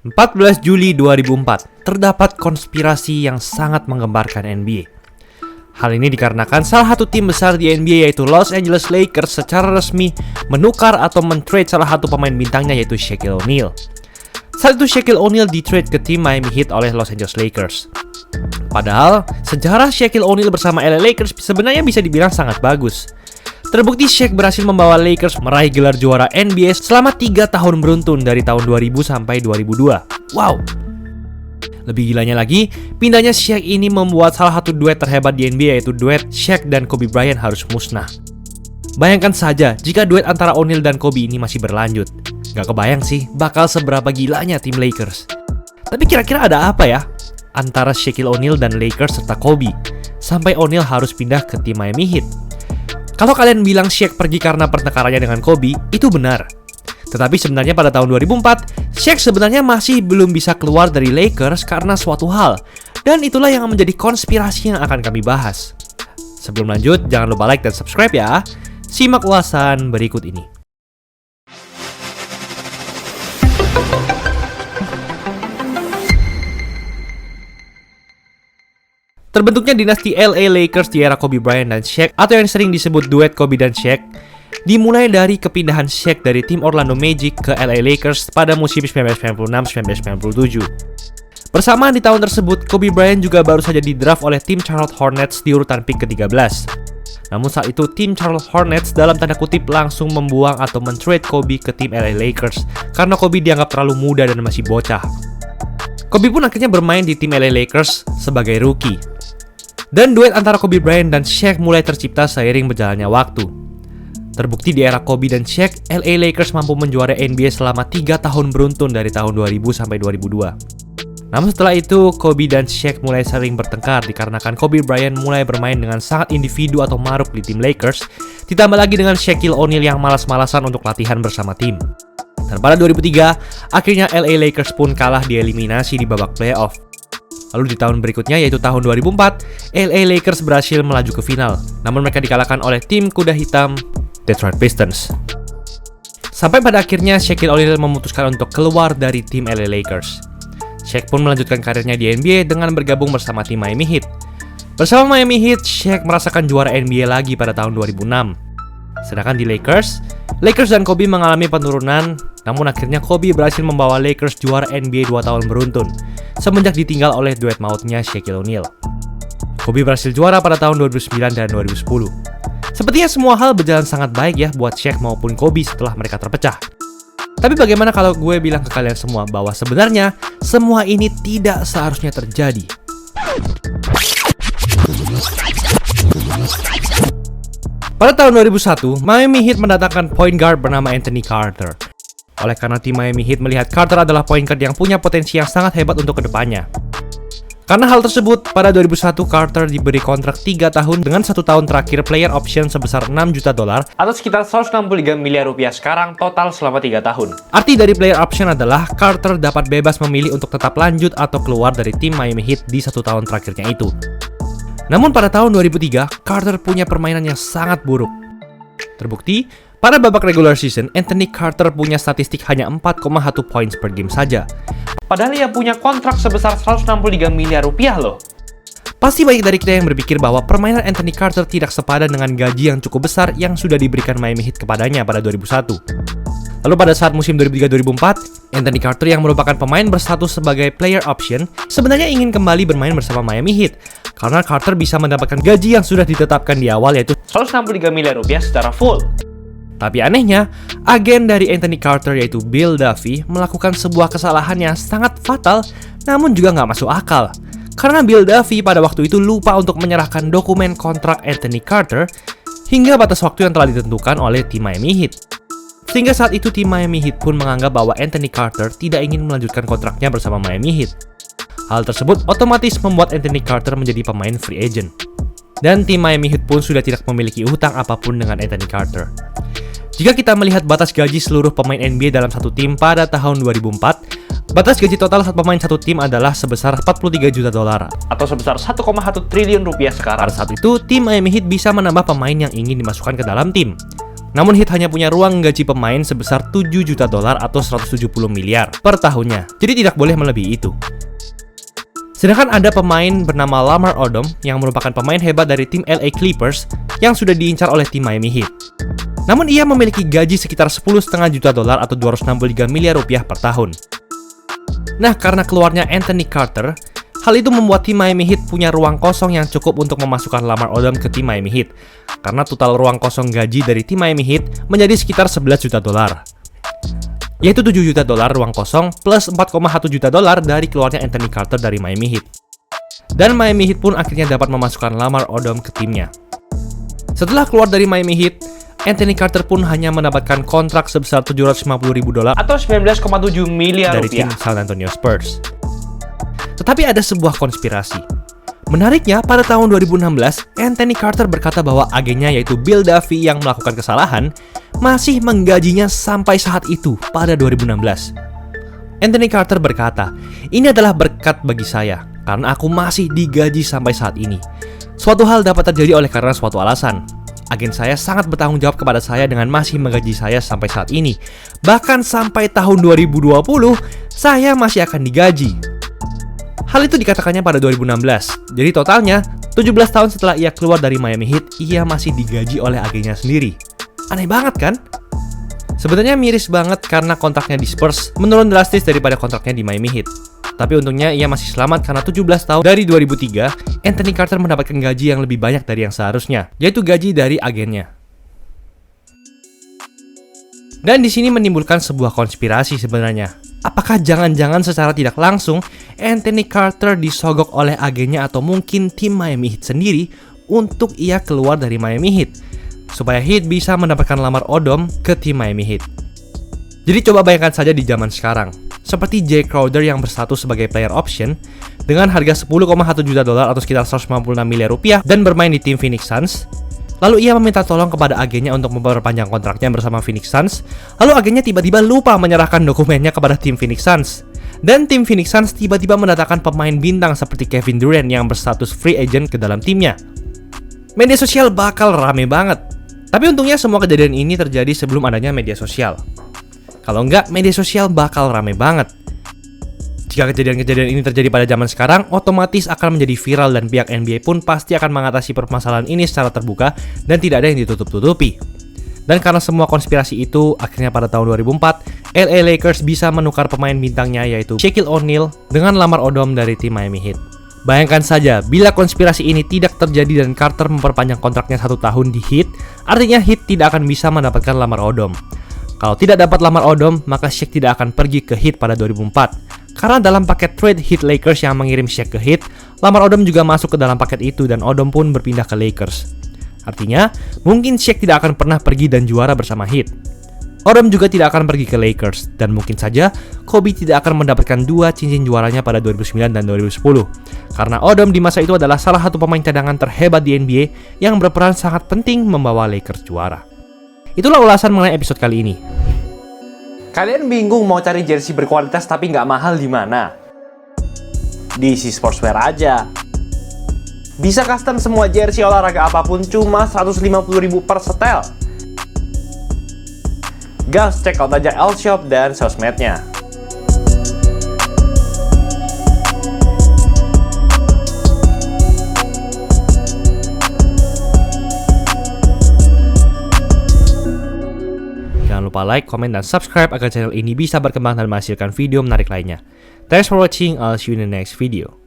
14 Juli 2004, terdapat konspirasi yang sangat menggembarkan NBA. Hal ini dikarenakan salah satu tim besar di NBA yaitu Los Angeles Lakers secara resmi menukar atau men-trade salah satu pemain bintangnya yaitu Shaquille O'Neal. Saat itu Shaquille O'Neal di-trade ke tim Miami Heat oleh Los Angeles Lakers. Padahal, sejarah Shaquille O'Neal bersama LA Lakers sebenarnya bisa dibilang sangat bagus. Terbukti Shaq berhasil membawa Lakers meraih gelar juara NBA selama 3 tahun beruntun dari tahun 2000 sampai 2002. Wow! Lebih gilanya lagi, pindahnya Shaq ini membuat salah satu duet terhebat di NBA yaitu duet Shaq dan Kobe Bryant harus musnah. Bayangkan saja jika duet antara O'Neal dan Kobe ini masih berlanjut. Gak kebayang sih bakal seberapa gilanya tim Lakers. Tapi kira-kira ada apa ya antara Shaquille O'Neal dan Lakers serta Kobe sampai O'Neal harus pindah ke tim Miami Heat? Kalau kalian bilang Shaq pergi karena pertengkarannya dengan Kobe, itu benar. Tetapi sebenarnya pada tahun 2004, Shaq sebenarnya masih belum bisa keluar dari Lakers karena suatu hal. Dan itulah yang menjadi konspirasi yang akan kami bahas. Sebelum lanjut, jangan lupa like dan subscribe ya. Simak ulasan berikut ini. Terbentuknya dinasti LA Lakers di era Kobe Bryant dan Shaq atau yang sering disebut duet Kobe dan Shaq dimulai dari kepindahan Shaq dari tim Orlando Magic ke LA Lakers pada musim 1996-1997. Bersamaan di tahun tersebut, Kobe Bryant juga baru saja di-draft oleh tim Charlotte Hornets di urutan pick ke-13. Namun saat itu tim Charlotte Hornets dalam tanda kutip langsung membuang atau men-trade Kobe ke tim LA Lakers karena Kobe dianggap terlalu muda dan masih bocah. Kobe pun akhirnya bermain di tim LA Lakers sebagai rookie. Dan duet antara Kobe Bryant dan Shaq mulai tercipta seiring berjalannya waktu. Terbukti di era Kobe dan Shaq, LA Lakers mampu menjuarai NBA selama 3 tahun beruntun dari tahun 2000 sampai 2002. Namun setelah itu, Kobe dan Shaq mulai sering bertengkar dikarenakan Kobe Bryant mulai bermain dengan sangat individu atau maruk di tim Lakers, ditambah lagi dengan Shaquille O'Neal yang malas-malasan untuk latihan bersama tim. Dan pada 2003, akhirnya LA Lakers pun kalah dieliminasi di babak playoff. Lalu di tahun berikutnya yaitu tahun 2004, LA Lakers berhasil melaju ke final. Namun mereka dikalahkan oleh tim kuda hitam Detroit Pistons. Sampai pada akhirnya Shaquille O'Neal memutuskan untuk keluar dari tim LA Lakers. Shaq pun melanjutkan karirnya di NBA dengan bergabung bersama tim Miami Heat. Bersama Miami Heat, Shaq merasakan juara NBA lagi pada tahun 2006. Sedangkan di Lakers dan Kobe mengalami penurunan, namun akhirnya Kobe berhasil membawa Lakers juara NBA 2 tahun beruntun, semenjak ditinggal oleh duet mautnya Shaquille O'Neal. Kobe berhasil juara pada tahun 2009 dan 2010. Sepertinya semua hal berjalan sangat baik ya buat Shaq maupun Kobe setelah mereka terpecah. Tapi bagaimana kalau gue bilang ke kalian semua bahwa sebenarnya semua ini tidak seharusnya terjadi? Pada tahun 2001, Miami Heat mendatangkan point guard bernama Anthony Carter. Oleh karena tim Miami Heat melihat Carter adalah point guard yang punya potensi yang sangat hebat untuk kedepannya. Karena hal tersebut, pada 2001 Carter diberi kontrak 3 tahun dengan 1 tahun terakhir player option sebesar $6 juta atau sekitar 163 miliar rupiah sekarang total selama 3 tahun. Arti dari player option adalah Carter dapat bebas memilih untuk tetap lanjut atau keluar dari tim Miami Heat di 1 tahun terakhirnya itu. Namun pada tahun 2003, Carter punya permainan yang sangat buruk. Terbukti, pada babak regular season, Anthony Carter punya statistik hanya 4,1 points per game saja. Padahal ia punya kontrak sebesar 163 miliar rupiah loh. Pasti banyak dari kita yang berpikir bahwa permainan Anthony Carter tidak sepadan dengan gaji yang cukup besar yang sudah diberikan Miami Heat kepadanya pada 2001. Lalu pada saat musim 2003-2004, Anthony Carter yang merupakan pemain berstatus sebagai player option sebenarnya ingin kembali bermain bersama Miami Heat karena Carter bisa mendapatkan gaji yang sudah ditetapkan di awal yaitu 163 miliar rupiah secara full. Tapi anehnya, agen dari Anthony Carter yaitu Bill Duffy melakukan sebuah kesalahan yang sangat fatal namun juga nggak masuk akal. Karena Bill Duffy pada waktu itu lupa untuk menyerahkan dokumen kontrak Anthony Carter hingga batas waktu yang telah ditentukan oleh tim Miami Heat. Sehingga saat itu tim Miami Heat pun menganggap bahwa Anthony Carter tidak ingin melanjutkan kontraknya bersama Miami Heat. Hal tersebut otomatis membuat Anthony Carter menjadi pemain free agent. Dan tim Miami Heat pun sudah tidak memiliki utang apapun dengan Anthony Carter. Jika kita melihat batas gaji seluruh pemain NBA dalam satu tim pada tahun 2004, batas gaji total satu pemain satu tim adalah sebesar $43 juta atau sebesar 1,1 triliun rupiah sekarang. Pada saat itu, tim Miami Heat bisa menambah pemain yang ingin dimasukkan ke dalam tim. Namun Heat hanya punya ruang gaji pemain sebesar 7 juta dolar atau 170 miliar per tahunnya. Jadi tidak boleh melebihi itu. Sedangkan ada pemain bernama Lamar Odom yang merupakan pemain hebat dari tim LA Clippers yang sudah diincar oleh tim Miami Heat. Namun ia memiliki gaji sekitar 10,5 juta dolar atau 263 miliar rupiah per tahun. Nah, karena keluarnya Anthony Carter, hal itu membuat tim Miami Heat punya ruang kosong yang cukup untuk memasukkan Lamar Odom ke tim Miami Heat. Karena total ruang kosong gaji dari tim Miami Heat menjadi sekitar 11 juta dolar. Yaitu 7 juta dolar ruang kosong plus 4,1 juta dolar dari keluarnya Anthony Carter dari Miami Heat. Dan Miami Heat pun akhirnya dapat memasukkan Lamar Odom ke timnya. Setelah keluar dari Miami Heat, Anthony Carter pun hanya mendapatkan kontrak sebesar 750 ribu dolar atau 19,7 miliar dari tim San Antonio Spurs. Tetapi ada sebuah konspirasi. Menariknya, pada tahun 2016, Anthony Carter berkata bahwa agennya yaitu Bill Duffy yang melakukan kesalahan masih menggajinya sampai saat itu pada 2016. Anthony Carter berkata, "Ini adalah berkat bagi saya karena aku masih digaji sampai saat ini. Suatu hal dapat terjadi oleh karena suatu alasan. Agen saya sangat bertanggung jawab kepada saya dengan masih menggaji saya sampai saat ini. Bahkan sampai tahun 2020, saya masih akan digaji." Hal itu dikatakannya pada 2016. Jadi totalnya, 17 tahun setelah ia keluar dari Miami Heat, ia masih digaji oleh agennya sendiri. Aneh banget kan? Sebenarnya miris banget karena kontraknya di Spurs menurun drastis daripada kontraknya di Miami Heat. Tapi untungnya ia masih selamat karena 17 tahun dari 2003, Anthony Carter mendapatkan gaji yang lebih banyak dari yang seharusnya, yaitu gaji dari agennya. Dan di sini menimbulkan sebuah konspirasi sebenarnya. Apakah jangan-jangan secara tidak langsung Anthony Carter disogok oleh agennya atau mungkin tim Miami Heat sendiri untuk ia keluar dari Miami Heat supaya Heat bisa mendapatkan Lamar Odom ke tim Miami Heat. Jadi coba bayangkan saja di zaman sekarang, seperti Jay Crowder yang berstatus sebagai player option dengan harga 10,1 juta dolar atau sekitar 196 miliar rupiah dan bermain di tim Phoenix Suns. Lalu ia meminta tolong kepada agennya untuk memperpanjang kontraknya bersama Phoenix Suns. Lalu agennya tiba-tiba lupa menyerahkan dokumennya kepada tim Phoenix Suns. Dan tim Phoenix Suns tiba-tiba mendatangkan pemain bintang seperti Kevin Durant yang berstatus free agent ke dalam timnya. Media sosial bakal rame banget. Tapi untungnya semua kejadian ini terjadi sebelum adanya media sosial. Kalau enggak, media sosial bakal rame banget. Jika kejadian-kejadian ini terjadi pada zaman sekarang, otomatis akan menjadi viral dan pihak NBA pun pasti akan mengatasi permasalahan ini secara terbuka dan tidak ada yang ditutup-tutupi. Dan karena semua konspirasi itu, akhirnya pada tahun 2004, LA Lakers bisa menukar pemain bintangnya yaitu Shaquille O'Neal dengan Lamar Odom dari tim Miami Heat. Bayangkan saja, bila konspirasi ini tidak terjadi dan Carter memperpanjang kontraknya 1 tahun di Heat, artinya Heat tidak akan bisa mendapatkan Lamar Odom. Kalau tidak dapat Lamar Odom, maka Shaq tidak akan pergi ke Heat pada 2004. Karena dalam paket trade Heat Lakers yang mengirim Shaq ke Heat, Lamar Odom juga masuk ke dalam paket itu dan Odom pun berpindah ke Lakers. Artinya, mungkin Shaq tidak akan pernah pergi dan juara bersama Heat. Odom juga tidak akan pergi ke Lakers, dan mungkin saja Kobe tidak akan mendapatkan 2 cincin juaranya pada 2009 dan 2010. Karena Odom di masa itu adalah salah satu pemain cadangan terhebat di NBA yang berperan sangat penting membawa Lakers juara. Itulah ulasan mengenai episode kali ini. Kalian bingung mau cari jersey berkualitas tapi nggak mahal di mana? Di DC Sportswear aja. Bisa custom semua jersey olahraga apapun cuma 150.000 per setel. Gas, check out aja L-Shop dan sosmednya. Jangan lupa like, komen, dan subscribe agar channel ini bisa berkembang dan menghasilkan video menarik lainnya. Thanks for watching, I'll see you in the next video.